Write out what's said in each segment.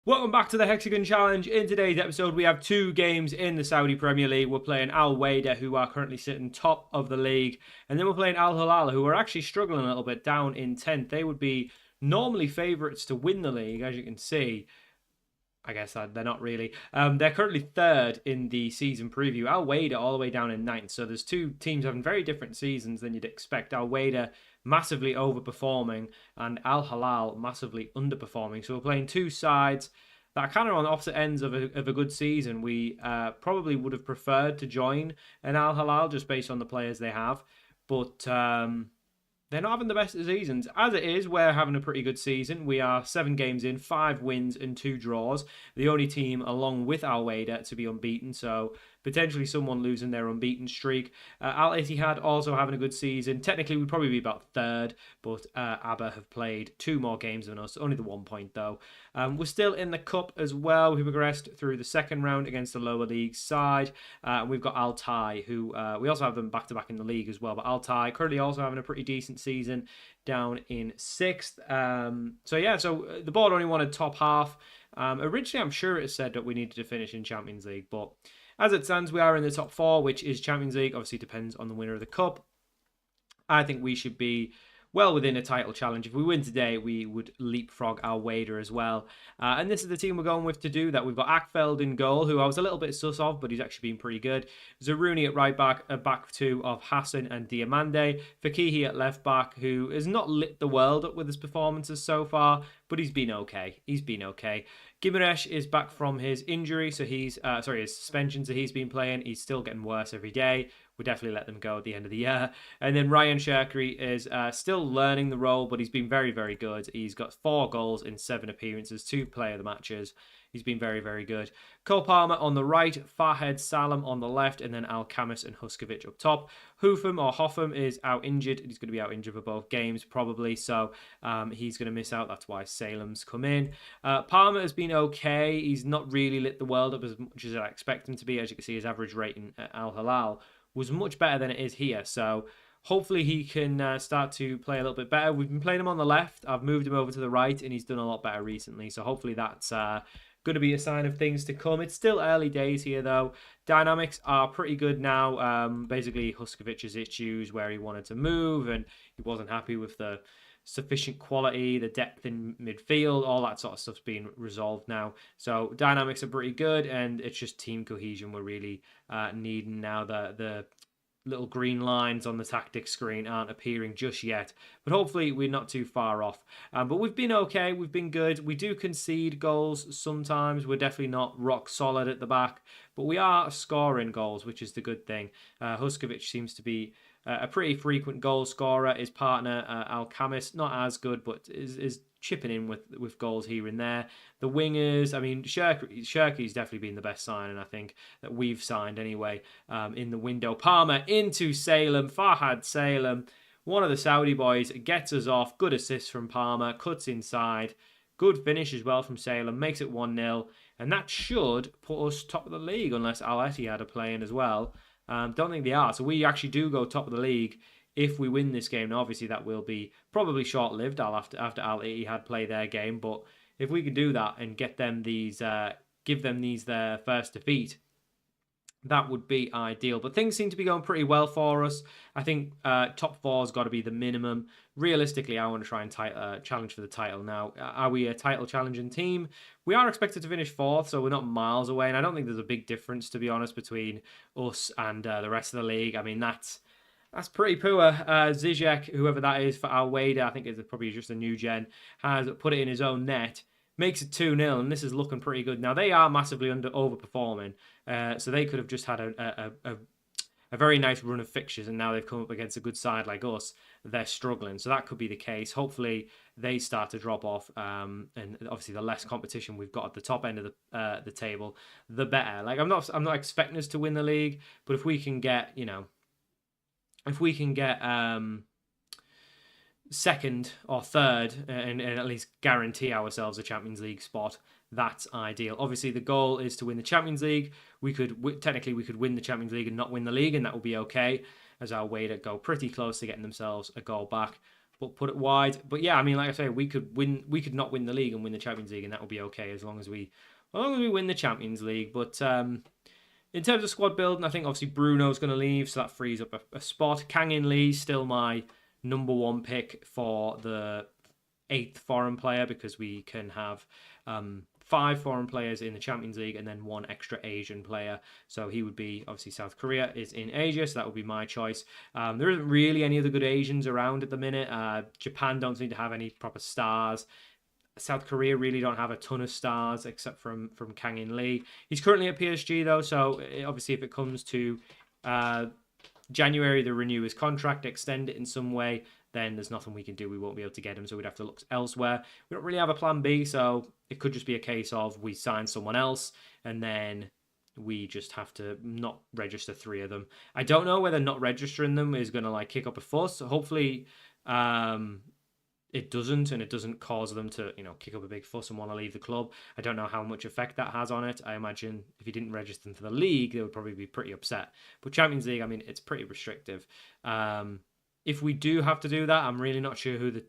Welcome back to the Hexagon Challenge. In today's episode, we have two games in the Saudi Premier League. We're playing Al Wahda, who are currently sitting top of the league, and then we're playing Al Hilal, who are actually struggling a little bit, down in 10th. They would be normally favourites to win the league, as you can see. I guess they're not really. They're currently third in the season preview. Al Wahda all the way down in ninth. So there's two teams having very different seasons than you'd expect. Al Wahda massively overperforming and Al Hilal massively underperforming. So we're playing two sides that are kind of on opposite ends of a good season. We probably would have preferred to join an Al Hilal just based on the players they have. But they're not having the best of seasons. As it is, we're having a pretty good season. We are 7 games in, 5 wins and 2 draws. The only team along with Al Wahda to be unbeaten, so potentially someone losing their unbeaten streak. Al Ittihad also having a good season. Technically, we'd probably be about third, but ABBA have played 2 more games than us, only the 1 point though. We're still in the cup as well. We progressed through the second round against the lower league side. We've got Al Tai, who we also have them back-to-back in the league as well, but Al Tai currently also having a pretty decent season down in 6th. So the board only wanted top half. Originally, I'm sure it said that we needed to finish in Champions League, but as it stands, we are in the top 4, which is Champions League. Obviously, depends on the winner of the cup. I think we should be well within a title challenge. If we win today, we would leapfrog Al Wahda as well. And this is the team we're going with to do that. We've got Akfeld in goal, who I was a little bit sus of, but he's actually been pretty good. Zaruni at right back, a back two of Hassan and Diamande. Fakihi at left back, who has not lit the world up with his performances so far, but he's been okay. Gimaresh is back from his injury, so his suspension, so he's been playing. He's still getting worse every day. We'll definitely let them go at the end of the year. And then Ryan Shirkri is still learning the role, but he's been very, very good. He's got 4 goals in 7 appearances, 2 player of the matches. He's been very, very good. Cole Palmer on the right, Fahed Salam on the left, and then Al Kamis and Huskovic up top. Hotham is out injured. He's going to be out injured for both games, probably, so he's going to miss out. That's why Salem's come in. Palmer has been okay. He's not really lit the world up as much as I expect him to be. As you can see, his average rating at Al Hilal was much better than it is here, so hopefully he can start to play a little bit better. We've been playing him on the left. I've moved him over to the right, and he's done a lot better recently, so hopefully that's going to be a sign of things to come. It's still early days here, though. Dynamics are pretty good now. Basically, Huskovic's issues where he wanted to move, and he wasn't happy with the sufficient quality, the depth in midfield, all that sort of stuff's being resolved now. So dynamics are pretty good, and it's just team cohesion we're really needing now. The little green lines on the tactics screen aren't appearing just yet, but hopefully we're not too far off. But we've been okay, we've been good. We do concede goals sometimes. We're definitely not rock solid at the back, but we are scoring goals, which is the good thing. Huskovic seems to be a pretty frequent goal scorer. His partner, Al Kamis, not as good, but is chipping in with goals here and there. The wingers, I mean, Shirky's definitely been the best signing, I think, that we've signed anyway in the window. Palmer into Salem, Farhad Salem, one of the Saudi boys, gets us off. Good assist from Palmer, cuts inside. Good finish as well from Salem, makes it 1-0. And that should put us top of the league, unless Al Ittihad are playing as well. Don't think they are. So we actually do go top of the league if we win this game. Now, obviously, that will be probably short-lived after Al Ittihad play their game. But if we could do that and give them their first defeat, that would be ideal. But things seem to be going pretty well for us. I think top 4's got to be the minimum. Realistically, I want to try and challenge for the title now. Are we a title challenging team? We are expected to finish 4th, so we're not miles away. And I don't think there's a big difference, to be honest, between us and the rest of the league. I mean, that's pretty poor. Zizek, whoever that is for Al Wahda, I think it's probably just a new gen, has put it in his own net. Makes it 2-0, and this is looking pretty good. Now, they are massively overperforming, so they could have just had a very nice run of fixtures, and now they've come up against a good side like us. They're struggling, so that could be the case. Hopefully, they start to drop off, and obviously, the less competition we've got at the top end of the table, the better. Like I'm not expecting us to win the league, but if we can get, second or third and at least guarantee ourselves a Champions League spot, that's ideal. Obviously, the goal is to win the Champions League. We could win the Champions League and not win the league, and that would be okay, as our Wahda go pretty close to getting themselves a goal back. but put it wide. But yeah, I mean, like I say, we could not win the league and win the Champions League, and that would be okay as long as we win the Champions League. But in terms of squad building, I think obviously Bruno's going to leave, so that frees up a spot. Kang In Lee still my number one pick for the 8th foreign player, because we can have 5 foreign players in the Champions League and then 1 extra Asian player. So he would be, obviously South Korea is in Asia, so that would be my choice. There isn't really any other good Asians around at the minute. Japan don't seem to have any proper stars. South Korea really don't have a ton of stars except from Kang In Lee. He's currently at PSG though, so obviously if it comes to January to renew his contract, extend it in some way, then there's nothing we can do. We won't be able to get him, so we'd have to look elsewhere. We don't really have a plan B, so it could just be a case of we sign someone else and then we just have to not register 3 of them. I don't know whether not registering them is going to like kick up a fuss. Hopefully it doesn't, and it doesn't cause them to, kick up a big fuss and want to leave the club. I don't know how much effect that has on it. I imagine if you didn't register them for the league, they would probably be pretty upset. But Champions League, I mean, it's pretty restrictive. If we do have to do that, I'm really not sure who the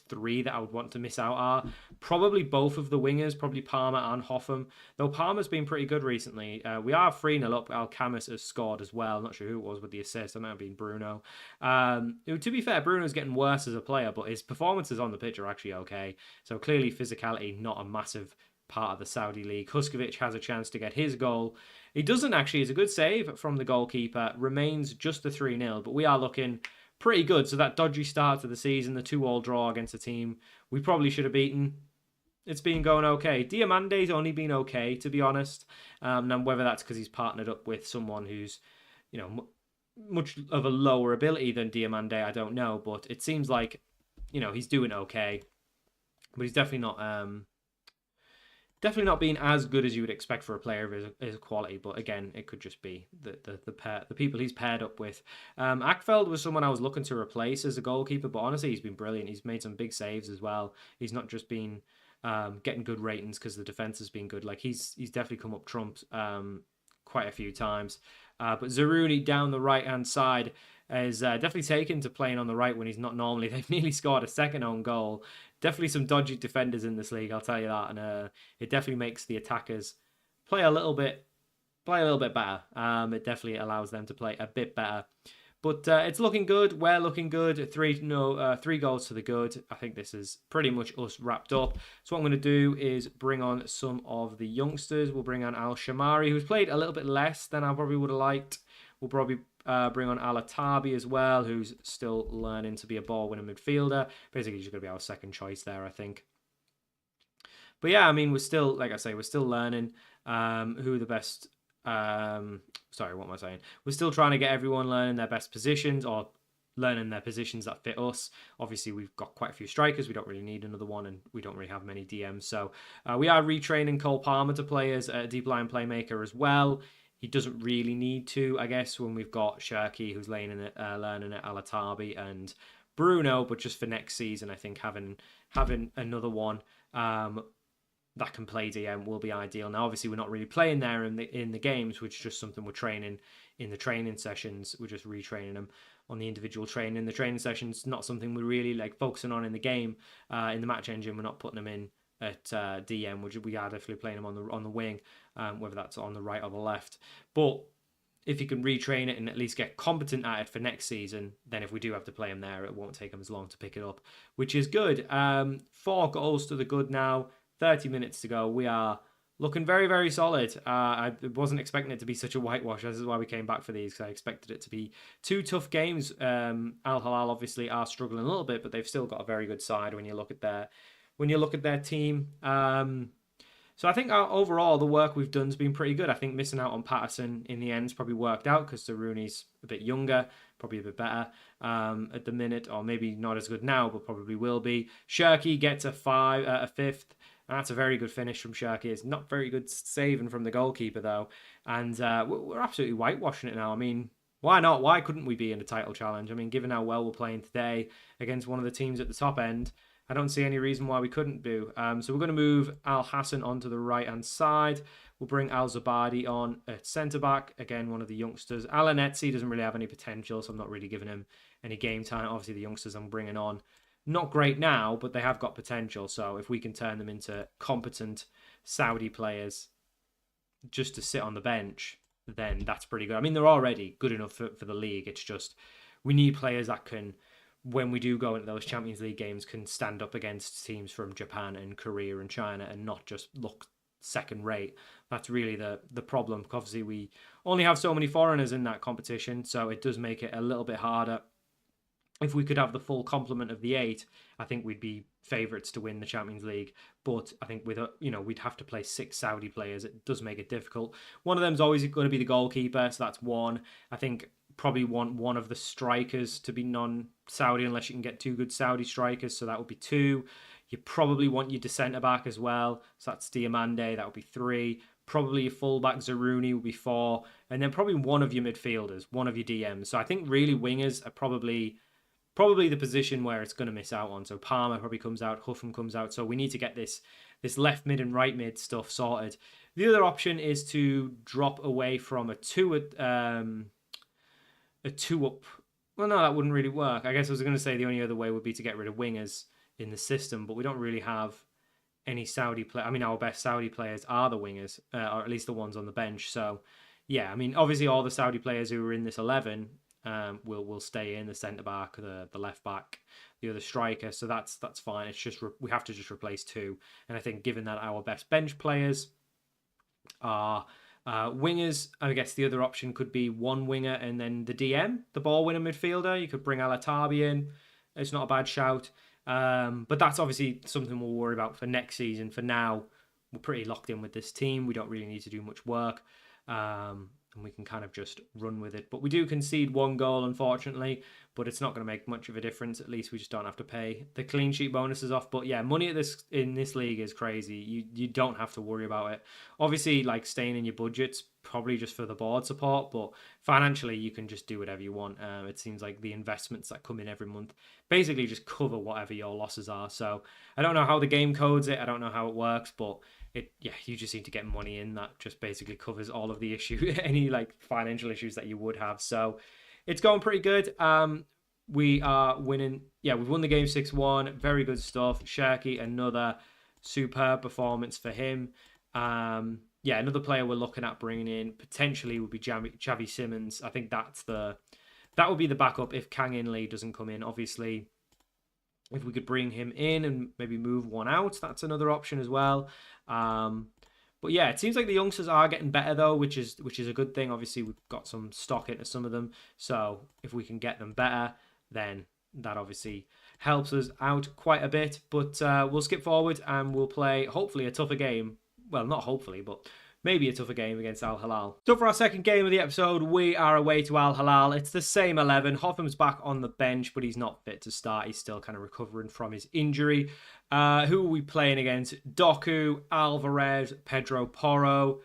3 that I would want to miss out are. Probably both of the wingers, probably Palmer and Hoffman. Though Palmer's been pretty good recently. We are 3-0 up. Alcamis has scored as well. I'm not sure who it was with the assist. It might have been Bruno. To be fair, Bruno's getting worse as a player, but his performances on the pitch are actually okay. So clearly physicality, not a massive part of the Saudi league. Huskovic has a chance to get his goal. He doesn't actually. It's a good save from the goalkeeper. Remains just the 3-0, but we are looking pretty good. So that dodgy start to the season, the 2-2 draw against a team we probably should have beaten, it's been going okay. Diamande's only been okay, to be honest. Now, whether that's because he's partnered up with someone who's, much of a lower ability than Diamande, I don't know. But it seems like, he's doing okay. But he's definitely not being as good as you would expect for a player of his quality. But again, it could just be the people he's paired up with. Ackfeld was someone I was looking to replace as a goalkeeper, but honestly, he's been brilliant. He's made some big saves as well. He's not just been getting good ratings because the defense has been good. Like he's definitely come up trumps quite a few times. But Zaruni down the right-hand side is definitely taken to playing on the right when he's not normally. They've nearly scored a second own goal. Definitely some dodgy defenders in this league, I'll tell you that. And it definitely makes the attackers play a little bit better. It definitely allows them to play a bit better. But it's looking good. We're looking good. 3 goals to the good. I think this is pretty much us wrapped up. So what I'm going to do is bring on some of the youngsters. We'll bring on Al Shamari, who's played a little bit less than I probably would have liked. We'll probably bring on Alatabi as well, who's still learning to be a ball-winning midfielder. Basically, he's going to be our second choice there, I think. But yeah, I mean, we're still, like I say, we're still learning who the best... sorry, what am I saying? We're still trying to get everyone learning their best positions, or learning their positions that fit us. Obviously, we've got quite a few strikers. We don't really need another one, and we don't really have many DMs. So we are retraining Cole Palmer to play as a deep line playmaker as well. He doesn't really need to, I guess, when we've got Shirky, who's learning at Alatabi, and Bruno. But just for next season, I think having another one that can play DM will be ideal. Now, obviously, we're not really playing there in the games, which is just something we're training in the training sessions. We're just retraining them on the individual training. The training sessions, not something we're really like focusing on in the game. In the match engine, we're not putting them in at DM, which we are definitely playing them on the wing, whether that's on the right or the left. But if you can retrain it and at least get competent at it for next season, then if we do have to play him there, it won't take him as long to pick it up, which is good. 4 goals to the good now. 30 minutes to go. We are looking very, very solid. I wasn't expecting it to be such a whitewash. This is why we came back for these, because I expected it to be 2 tough games. Al Hilal obviously are struggling a little bit, but they've still got a very good side when you look at their team. So I think overall the work we've done has been pretty good. I think missing out on Patterson in the end's probably worked out because Rooney's a bit younger, probably a bit better at the minute, or maybe not as good now, but probably will be. Shirky gets a 5th. And that's a very good finish from Shirky. It's not very good saving from the goalkeeper, though. And we're absolutely whitewashing it now. I mean, why not? Why couldn't we be in the title challenge? I mean, given how well we're playing today against one of the teams at the top end, I don't see any reason why we couldn't do. So we're going to move Al Hassan onto the right-hand side. We'll bring Al Zabadi on at centre-back. Again, one of the youngsters. Alanetzi doesn't really have any potential, so I'm not really giving him any game time. Obviously, the youngsters I'm bringing on, not great now, but they have got potential. So if we can turn them into competent Saudi players just to sit on the bench, then that's pretty good. I mean, they're already good enough for the league. It's just we need players that can, when we do go into those Champions League games, can stand up against teams from Japan and Korea and China and not just look second rate. That's really the problem. Obviously, we only have so many foreigners in that competition, so it does make it a little bit harder. If we could have the full complement of the 8, I think we'd be favourites to win the Champions League. But I think with we'd have to play 6 Saudi players. It does make it difficult. One of them's always going to be the goalkeeper, so that's one. I think probably want one of the strikers to be non-Saudi unless you can get 2 good Saudi strikers, so that would be 2. You probably want your centre back as well, so that's Diamande, that would be 3. Probably your fullback Zaruni would be 4, and then probably one of your midfielders, one of your DMs. So I think really wingers are probably the position where it's going to miss out on. So Palmer probably comes out, Huffam comes out. So we need to get this left mid and right mid stuff sorted. The other option is to drop away from a 2 up. Well, no, that wouldn't really work. I guess I was going to say the only other way would be to get rid of wingers in the system, but we don't really have any Saudi play. I mean, our best Saudi players are the wingers, or at least the ones on the bench. So, yeah, I mean, obviously all the Saudi players who are in this 11 will stay in, the centre back, the left back, the other striker. So that's fine. It's just we have to just replace 2, and I think given that our best bench players are wingers, I guess the other option could be 1 winger and then the DM, the ball winner midfielder. You could bring Alatabi in. It's not a bad shout. But that's obviously something we'll worry about for next season. For now, we're pretty locked in with this team. We don't really need to do much work. And we can kind of just run with it. But we do concede 1 goal, unfortunately, but it's not going to make much of a difference. At least we just don't have to pay the clean sheet bonuses off. But yeah, money in this league is crazy. You don't have to worry about it. Obviously, like staying in your budget's probably just for the board support, but financially you can just do whatever you want. It seems like the investments that come in every month basically just cover whatever your losses are. So I don't know how the game codes it. I don't know how it works, but you just need to get money in that just basically covers all of the issue, any like financial issues that you would have. So it's going pretty good. We are winning. Yeah, we've won the game 6-1. Very good stuff. Shirky, another superb performance for him. Yeah, another player we're looking at bringing in potentially would be Xavi Simons. I think that would be the backup if Kang In Lee doesn't come in. Obviously, if we could bring him in and maybe move one out, that's another option as well. But yeah, it seems like the youngsters are getting better though, which is a good thing. Obviously, we've got some stock into some of them, so if we can get them better, then that obviously helps us out quite a bit. But we'll skip forward and we'll play hopefully a tougher game. Well, not hopefully, but maybe a tougher game against Al Hilal. So for our second game of the episode, we are away to Al Hilal. It's the same 11. Hofham's back on the bench, but he's not fit to start. He's still kind of recovering from his injury. Who are we playing against? Doku, Alvarez, Pedro Porro,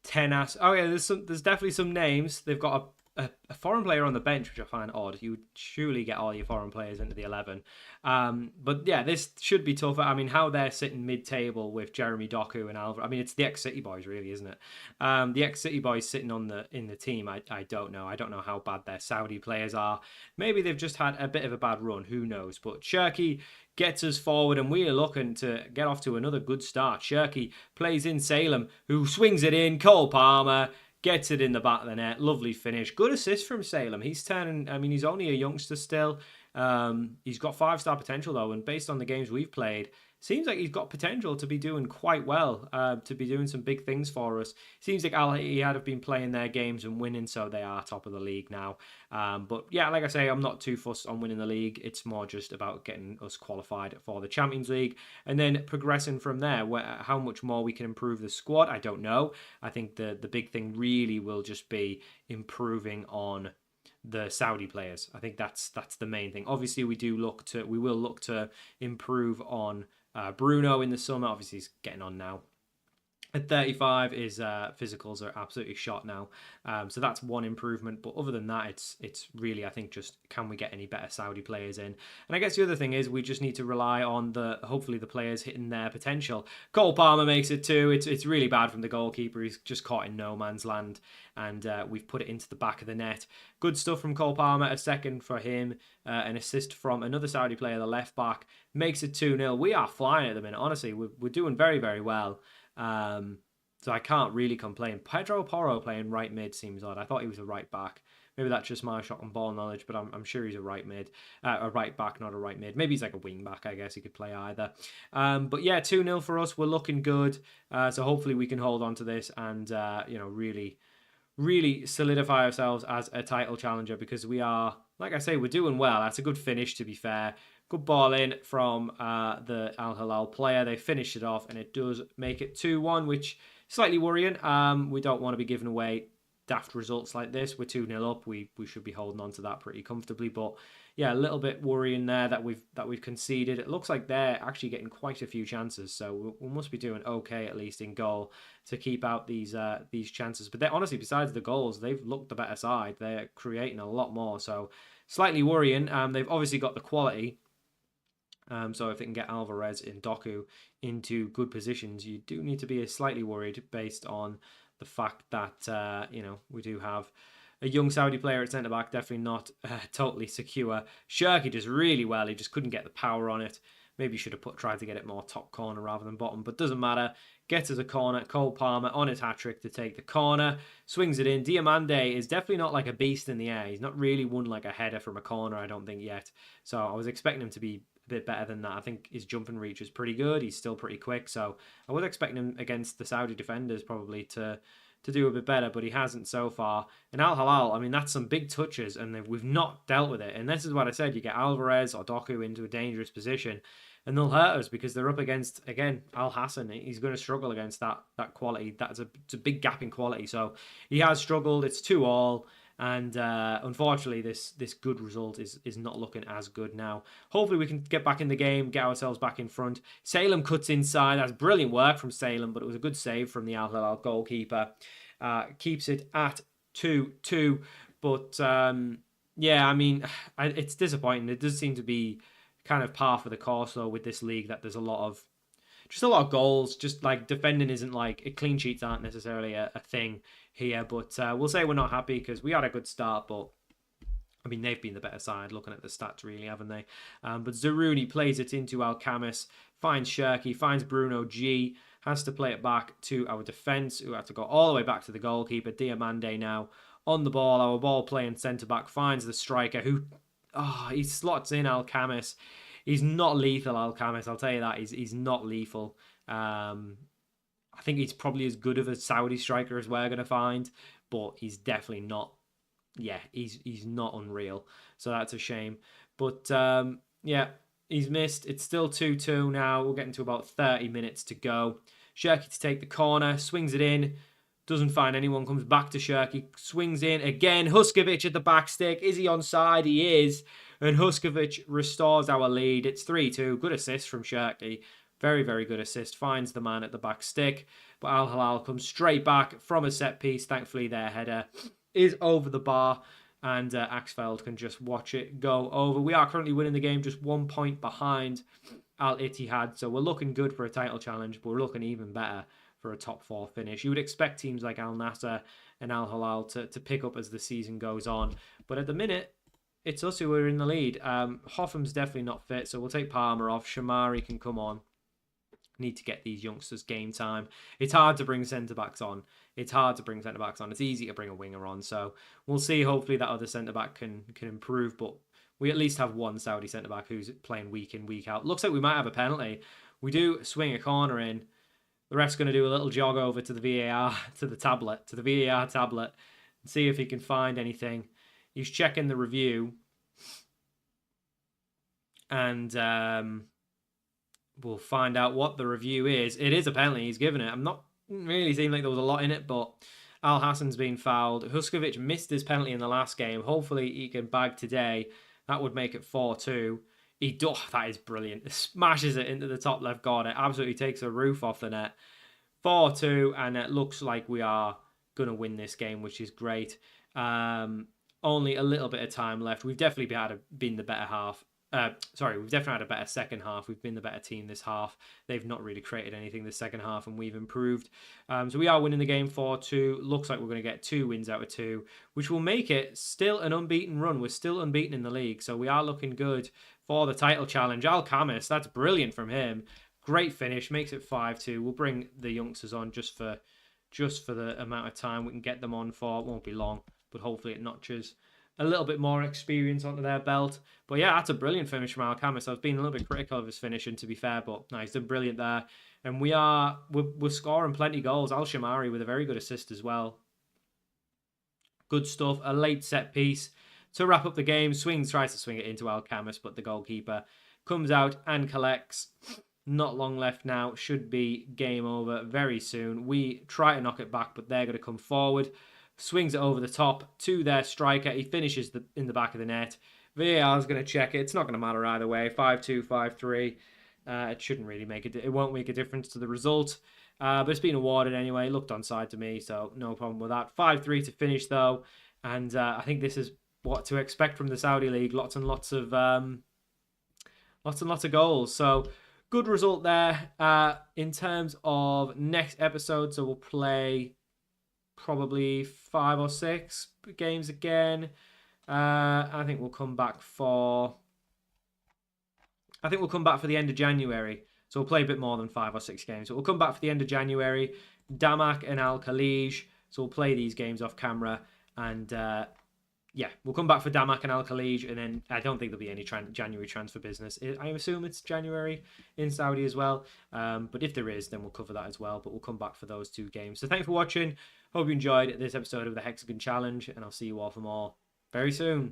Tenas. Oh yeah, there's definitely some names. They've got a foreign player on the bench, which I find odd. You would surely get all your foreign players into the 11. But yeah, this should be tougher. I mean, how they're sitting mid-table with Jeremy Doku and Alvarez. I mean, it's the ex-City boys, really, isn't it? The ex-City boys sitting in the team, I don't know. I don't know how bad their Saudi players are. Maybe they've just had a bit of a bad run. Who knows? But Shirky gets us forward, and we are looking to get off to another good start. Shirky plays in Salem, who swings it in. Cole Palmer gets it in the back of the net. Lovely finish. Good assist from Salem. He's only a youngster still. He's got 5-star potential, though, and based on the games we've played, seems like he's got potential to be doing quite well, to be doing some big things for us. Seems like Al Ittihad have been playing their games and winning, so they are top of the league now. But yeah, like I say, I'm not too fussed on winning the league. It's more just about getting us qualified for the Champions League and then progressing from there. How much more we can improve the squad, I don't know. I think the big thing really will just be improving on the Saudi players. I think that's the main thing. Obviously, we will look to improve on Bruno in the summer. Obviously, he's getting on now. At 35, his physicals are absolutely shot now, so that's one improvement. But other than that, it's really, I think, just can we get any better Saudi players in? And I guess the other thing is we just need to rely on hopefully the players hitting their potential. Cole Palmer makes it too. It's really bad from the goalkeeper. He's just caught in no man's land, and we've put it into the back of the net. Good stuff from Cole Palmer. A second for him, an assist from another Saudi player, the left back, makes it 2-0. We are flying at the minute. Honestly, we're doing very, very well. So I can't really complain. Pedro Porro playing right mid seems odd. I thought he was a right back. Maybe that's just my shot on ball knowledge, but I'm sure he's a right mid, a right back, not a right mid. Maybe he's like a wing back. I guess he could play either. But yeah, 2-0 for us. We're looking good. So hopefully we can hold on to this and really, really solidify ourselves as a title challenger, because we are, like I say, we're doing well. That's a good finish, to be fair. Good ball in from the Al Hilal player. They finished it off, and it does make it 2-1, which is slightly worrying. We don't want to be giving away daft results like this. We're 2-0 up. We should be holding on to that pretty comfortably. But yeah, a little bit worrying there that we've conceded. It looks like they're actually getting quite a few chances, so we must be doing okay at least in goal to keep out these chances. But they're honestly, besides the goals, they've looked the better side. They're creating a lot more, so slightly worrying. They've obviously got the quality. So if they can get Alvarez and Doku into good positions, you do need to be slightly worried based on the fact that, we do have a young Saudi player at centre-back, definitely not totally secure. Shirky does really well. He just couldn't get the power on it. Maybe should have tried to get it more top corner rather than bottom, but doesn't matter. Gets us a corner. Cole Palmer on his hat-trick to take the corner. Swings it in. Diamande is definitely not like a beast in the air. He's not really won like a header from a corner, I don't think, yet. So I was expecting him to be a bit better than that. I think his jumping reach is pretty good. He's still pretty quick, so I was expecting him against the Saudi defenders probably to do a bit better, but he hasn't so far. And Al Hilal, I mean, that's some big touches, and we've not dealt with it. And this is what I said, you get Alvarez or Doku into a dangerous position, and they'll hurt us because they're up against, again, Al Hassan. He's going to struggle against that quality. It's a big gap in quality. So he has struggled. It's 2-2. And unfortunately, this good result is not looking as good now. Hopefully, we can get back in the game, get ourselves back in front. Salem cuts inside. That's brilliant work from Salem, but it was a good save from the Al Hilal goalkeeper. Keeps it at 2-2. But yeah, I mean, it's disappointing. It does seem to be kind of par for the course, though, with this league, that there's a lot of goals. Just like defending isn't like, clean sheets aren't necessarily a thing here, but we'll say we're not happy because we had a good start, but I mean, they've been the better side looking at the stats, really, haven't they? But Zarouni plays it into Al-Khamis, finds Shirky, finds Bruno G, has to play it back to our defence, who have to go all the way back to the goalkeeper. Diamande now on the ball. Our ball playing centre-back finds the striker, who he slots in Al-Khamis. He's not lethal, Al-Khamis, I'll tell you that. He's not lethal. I think he's probably as good of a Saudi striker as we're going to find, but he's definitely not, he's not unreal. So that's a shame. But yeah, he's missed. It's still 2-2 now. We're getting to about 30 minutes to go. Shirky to take the corner, swings it in, doesn't find anyone, comes back to Shirky, swings in again. Huskovic at the back stick. Is he onside? He is. And Huskovic restores our lead. It's 3-2. Good assist from Shirky. Very, very good assist. Finds the man at the back stick. But Al Hilal comes straight back from a set piece. Thankfully, their header is over the bar. And Axfeld can just watch it go over. We are currently winning the game, just 1 point behind Al Ittihad. So we're looking good for a title challenge, but we're looking even better for a top 4 finish. You would expect teams like Al Nassr and Al Hilal to pick up as the season goes on. But at the minute, it's us who are in the lead. Hofham's definitely not fit, so we'll take Palmer off. Shamari can come on. Need to get these youngsters game time. It's hard to bring centre-backs on. It's easy to bring a winger on. So we'll see. Hopefully that other centre-back can improve. But we at least have one Saudi centre-back who's playing week in, week out. Looks like we might have a penalty. We do swing a corner in. The ref's going to do a little jog over to the VAR, to the VAR tablet, and see if he can find anything. He's checking the review. And we'll find out what the review is. It is a penalty. He's given it. I'm not really seeing like there was a lot in it, but Al Hassan's been fouled. Huskovic missed his penalty in the last game. Hopefully he can bag today. That would make it 4-2. That is brilliant. Smashes it into the top left corner. Absolutely takes the roof off the net. 4-2, and it looks like we are going to win this game, which is great. Only a little bit of time left. We've definitely been the better half. We've definitely had a better second half. We've been the better team this half. They've not really created anything this second half, and we've improved. So we are winning the game 4-2. Looks like we're going to get 2 wins out of 2, which will make it still an unbeaten run. We're still unbeaten in the league, so we are looking good for the title challenge. Alcamis, that's brilliant from him. Great finish, makes it 5-2. We'll bring the youngsters on just for the amount of time we can get them on for. It won't be long, but hopefully it notches a little bit more experience onto their belt. But yeah, that's a brilliant finish from Alcamis. I've been a little bit critical of his finishing, to be fair, but no, he's done brilliant there. And we're scoring plenty of goals. Al Shamari with a very good assist as well. Good stuff. A late set piece to wrap up the game. Tries to swing it into Alcamis, but the goalkeeper comes out and collects. Not long left now. Should be game over very soon. We try to knock it back, but they're going to come forward. Swings it over the top to their striker. He finishes in the back of the net. VAR is going to check it. It's not going to matter either way. 5-2, 5-3. It shouldn't really it won't make a difference to the result. But it's been awarded anyway. Looked onside to me, so no problem with that. 5-3 to finish though, and I think this is what to expect from the Saudi League. Lots and lots of goals. So good result there. In terms of next episode, so we'll play probably 5 or 6 games again. I think we'll come back for the end of January. So we'll play a bit more than 5 or 6 games. So we'll come back for the end of January. Damak and Al Khalij. So we'll play these games off camera. And we'll come back for Damak and Al Khalij. And then I don't think there'll be any January transfer business. I assume it's January in Saudi as well. But if there is, then we'll cover that as well. But we'll come back for those 2 games. So thanks for watching. Hope you enjoyed this episode of the Hexagon Challenge. And I'll see you all for more very soon.